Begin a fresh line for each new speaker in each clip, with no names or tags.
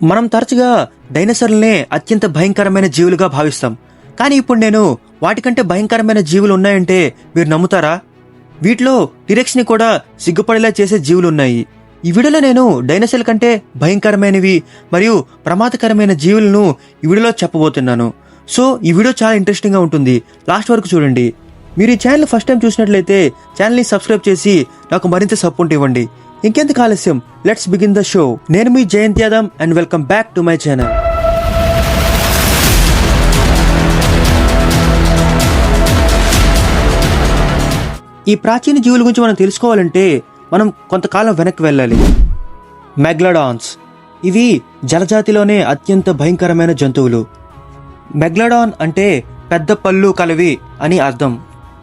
మనం తరచుగా డైనోసార్లనే అత్యంత భయంకరమైన జీవులుగా భావిస్తాం. కానీ ఇప్పుడు నేను వాటికంటే భయంకరమైన జీవులు ఉన్నాయంటే మీరు నమ్ముతారా? వీటిలో టిరెక్స్ ని కూడా సిగ్గుపడేలా చేసే జీవులు ఉన్నాయి. ఈ వీడియోలో నేను డైనోసార్ల కంటే భయంకరమైనవి మరియు ప్రమాదకరమైన జీవులను ఈ వీడియోలో చెప్పబోతున్నాను. సో ఈ వీడియో చాలా ఇంట్రెస్టింగ్ గా ఉంటుంది, లాస్ట్ వరకు చూడండి. మీరు ఈ ఛానల్ ఫస్ట్ టైం చూసినట్లయితే ఛానల్ని సబ్స్క్రైబ్ చేసి నాకు మరింత సపోర్ట్ ఇవ్వండి. ఇంకెందుకు ఆలస్యం, లెట్స్ బిగిన్ ద షో. నేను మీ Jayanth Yadav and welcome back to my channel. ఈ ప్రాచీన జీవుల గురించి మనం తెలుసుకోవాలంటే మనం కొంతకాలం వెనక్కి వెళ్ళాలి. మెగ్లడాన్స్, ఇవి జలజాతిలోనే అత్యంత భయంకరమైన జంతువులు. మెగ్లడాన్ అంటే పెద్ద పళ్ళు కలవి అని అర్థం.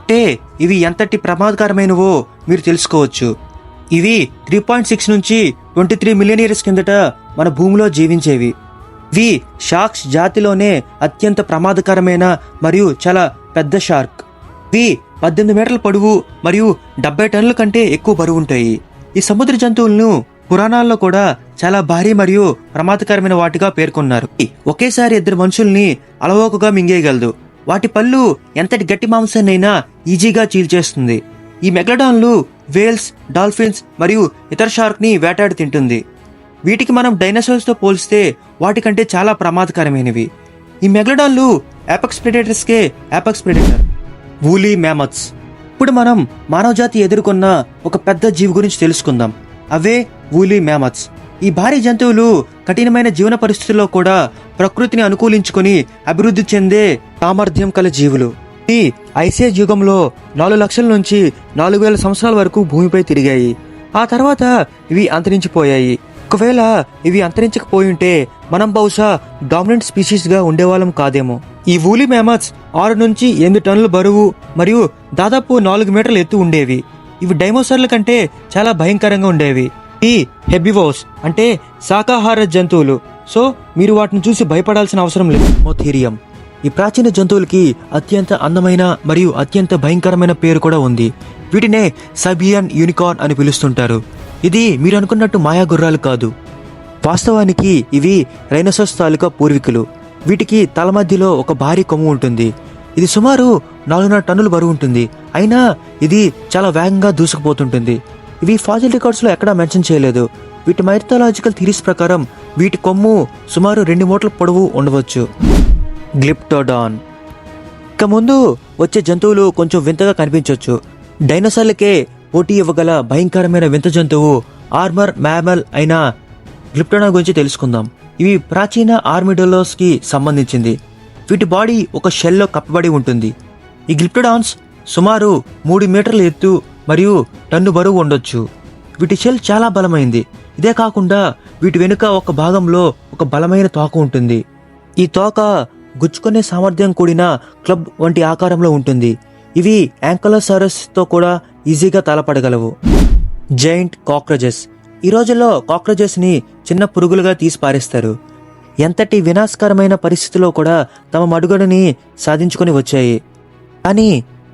అంటే ఇవి ఎంతటి ప్రమాదకరమైనవో మీరు తెలుసుకోవచ్చు. ఇవి 3.6 నుంచి 23 మిలియన్ ఇయర్స్ కిందట మన భూమిలో జీవించేవి. ఇవి షార్క్స్ జాతిలోనే అత్యంత ప్రమాదకరమైన మరియు చాలా పెద్ద షార్క్. ఇవి 18 మీటర్ల పొడవు మరియు 70 టన్నుల కంటే ఎక్కువ బరువు ఉంటాయి. ఈ సముద్ర జంతువులను పురాణాల్లో కూడా చాలా భారీ మరియు ప్రమాదకరమైన వాటిగా పేర్కొన్నారు. ఒకేసారి 2 మనుషుల్ని అలవోకగా మింగేయగలదు. వాటి పళ్ళు ఎంతటి గట్టి మాంసాన్నైనా ఈజీగా చీల్చేస్తుంది. ఈ మెగ్లడాన్లు వేల్స్, డాల్ఫిన్స్ మరియు ఇతర షార్క్ ని వేటాడి తింటుంది. వీటికి మనం డైనోసార్స్ తో పోల్స్తే వాటికంటే చాలా ప్రమాదకరమైనవి. ఈ మెగ్లడాన్లు ఏపెక్స్ ప్రెడేటర్స్ కే ఏపెక్స్ ప్రెడేటర్. వూలీ మ్యామత్స్. ఇప్పుడు మనం మానవజాతి ఎదుర్కొన్న ఒక పెద్ద జీవి గురించి తెలుసుకుందాం. అవే వూలీ మ్యామత్స్. ఈ భారీ జంతువులు కఠినమైన జీవన పరిస్థితుల్లో కూడా ప్రకృతిని అనుకూలించుకొని అభివృద్ధి చెందే సామర్థ్యం కల జీవులు. ఈ ఐసేజ్ యుగంలో 4 లక్షల నుంచి 4,000 సంవత్సరాల వరకు భూమిపై తిరిగాయి. ఆ తర్వాత ఇవి అంతరించిపోయాయి. ఒకవేళ ఇవి అంతరించకపోయి ఉంటే మనం బహుశా డామినెంట్ స్పీషీస్ గా ఉండేవాళ్ళం కాదేమో. ఈ వూలీ మ్యామత్స్ 6 నుంచి 8 టన్నుల బరువు మరియు దాదాపు 4 మీటర్ల ఎత్తు ఉండేవి. ఇవి డైనోసార్ల కంటే చాలా భయంకరంగా ఉండేవి. ఈ హెబివోర్స్ అంటే శాకాహార జంతువులు. సో మీరు వాటిని చూసి భయపడాల్సిన అవసరం లేదు. మోథీరియం. ఈ ప్రాచీన జంతువులకి అత్యంత అందమైన మరియు అత్యంత భయంకరమైన పేరు కూడా ఉంది. వీటినే సైబీరియన్ యూనికార్న్ అని పిలుస్తుంటారు. ఇది మీరు అనుకున్నట్టు మాయా గుర్రాలు కాదు. వాస్తవానికి ఇవి రైనోసరస్ తాలూకా పూర్వీకులు. వీటికి తల మధ్యలో ఒక భారీ కొమ్ము ఉంటుంది. ఇది సుమారు 4.5 టన్నుల బరువు ఉంటుంది. అయినా ఇది చాలా వేగంగా దూసుకుపోతుంటుంది. ఇవి ఫాజిల్ రికార్డ్స్ లో ఎక్కడా మెన్షన్ చేయలేదు. వీటి మైథలాజికల్ థియరీస్ ప్రకారం వీటి కొమ్ము సుమారు 2 మీటర్ల పొడవు ఉండవచ్చు. గ్లిప్టోడాన్. ఇక ముందు వచ్చే జంతువులు కొంచెం వింతగా కనిపించవచ్చు. డైనోసార్లకే పోటీ ఇవ్వగల భయంకరమైన వింత జంతువు ఆర్మర్ మ్యామల్ అయిన గ్లిప్టోడాన్ గురించి తెలుసుకుందాం. ఇవి ప్రాచీన ఆర్మిడోలోస్ కి సంబంధించింది. వీటి బాడీ ఒక షెల్లో కప్పబడి ఉంటుంది. ఈ గ్లిప్టోడాన్స్ సుమారు 3 మీటర్ల ఎత్తు మరియు టన్ను బరువు ఉండొచ్చు. వీటి షెల్ చాలా బలమైంది. ఇదే కాకుండా వీటి వెనుక ఒక భాగంలో ఒక బలమైన తోక ఉంటుంది. ఈ తోక గుచ్చుకునే సామర్థ్యం కూడిన క్లబ్ వంటి ఆకారంలో ఉంటుంది. ఇవి యాంకలోసారస్ తో కూడా ఈజీగా తలపడగలవు. Giant cockroaches. ఈ రోజుల్లో కాక్రోచెస్ ని చిన్న పురుగులుగా తీసి పారేస్తారు. ఎంతటి వినాశకరమైన పరిస్థితిలో కూడా తమ మడుగడని సాధించుకొని వచ్చాయి. కానీ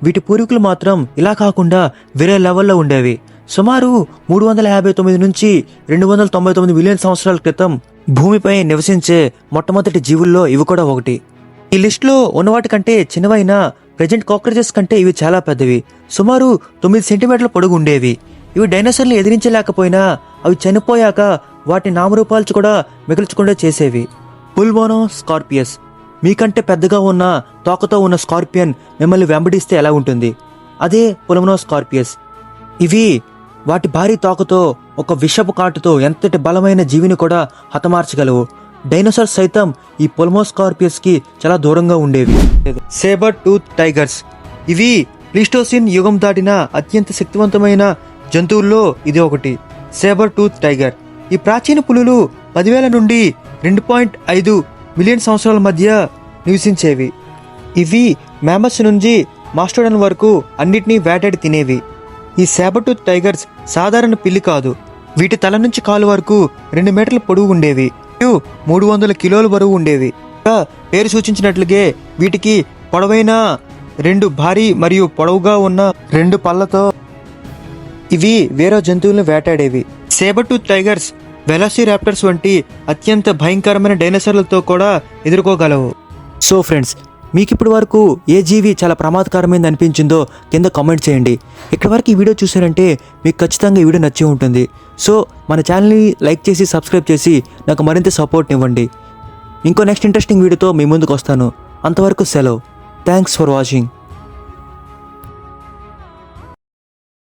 వీటి పూర్వీకులు మాత్రం ఇలా కాకుండా వేరే లెవెల్లో ఉండేవి. సుమారు 359 నుంచి 299 మిలియన్ సంవత్సరాల క్రితం భూమిపై నివసించే మొట్టమొదటి జీవుల్లో ఇవి కూడా ఒకటి. ఈ లిస్ట్ లో ఉన్నవాటి కంటే చిన్నవైన ప్రెజెంట్ కాక్రోచెస్ కంటే ఇవి చాలా పెద్దవి. సుమారు 9 సెంటీమీటర్ల పొడుగు ఉండేవి. ఇవి డైనోసార్లు ఎదిరించలేకపోయినా అవి చనిపోయాక వాటి నామరూపాలు కూడా మిగల్చకుండా చేసేవి. పుల్మోనో స్కార్పియస్. మీకంటే పెద్దగా ఉన్న తోకతో ఉన్న స్కార్పియన్ మిమ్మల్ని వెంబడిస్తే ఎలా ఉంటుంది? అదే పుల్మోనో స్కార్పియస్. ఇవి వాటి భారీ తోకతో ఒక విషపు కాటుతో ఎంతటి బలమైన జీవిని కూడా హతమార్చగలవు. డైనోసార్ సైతం ఈ పుల్మోస్కార్పియస్ కి చాలా దూరంగా ఉండేవి. Sabre tooth tigers. ఇవి ప్లీస్టోసిన్ యుగం దాటిన అత్యంత శక్తివంతమైన జంతువుల్లో ఇది ఒకటి. Sabre tooth tiger. ఈ ప్రాచీన పులులు 10,000 నుండి 2.5 మిలియన్ సంవత్సరాల మధ్య నివసించేవి. ఇవి మ్యామత్స్ నుంచి మాస్టోడన్ వరకు అన్నిటినీ వేటాడి తినేవి. ఈ సేబర్ టూత్ టైగర్స్ సాధారణ పిల్లి కాదు. వీటి తల నుంచి కాలు వరకు 2 మీటర్ల పొడవు ఉండేవి. 300 కిలోల బరువు ఉండేవి. పేరు సూచించినట్లుగా వీటికి పొడవైన 2 భారీ మరియు పొడవుగా ఉన్న 2 పళ్ళతో ఇవి వేరే జంతువులను వేటాడేవి. సేబర్ టూత్ టైగర్స్ వెలాసిరాప్టర్స్ వంటి అత్యంత భయంకరమైన డైనోసార్లతో కూడా ఎదుర్కోగలవు. సో ఫ్రెండ్స్, మీకు ఇప్పటి వరకు ఏ జీవి చాలా ప్రమాదకరమైనది అనిపించిందో కింద కామెంట్ చేయండి. ఇక్కడి వరకు ఈ వీడియో చూసారంటే మీకు ఖచ్చితంగా ఈ వీడియో నచ్చే ఉంటుంది. సో మన ఛానల్ని లైక్ చేసి సబ్స్క్రైబ్ చేసి నాకు మరింత సపోర్ట్ ఇవ్వండి. ఇంకో నెక్స్ట్ ఇంట్రెస్టింగ్ వీడియోతో మీ ముందుకు వస్తాను. అంతవరకు సెలవు. Thanks for watching.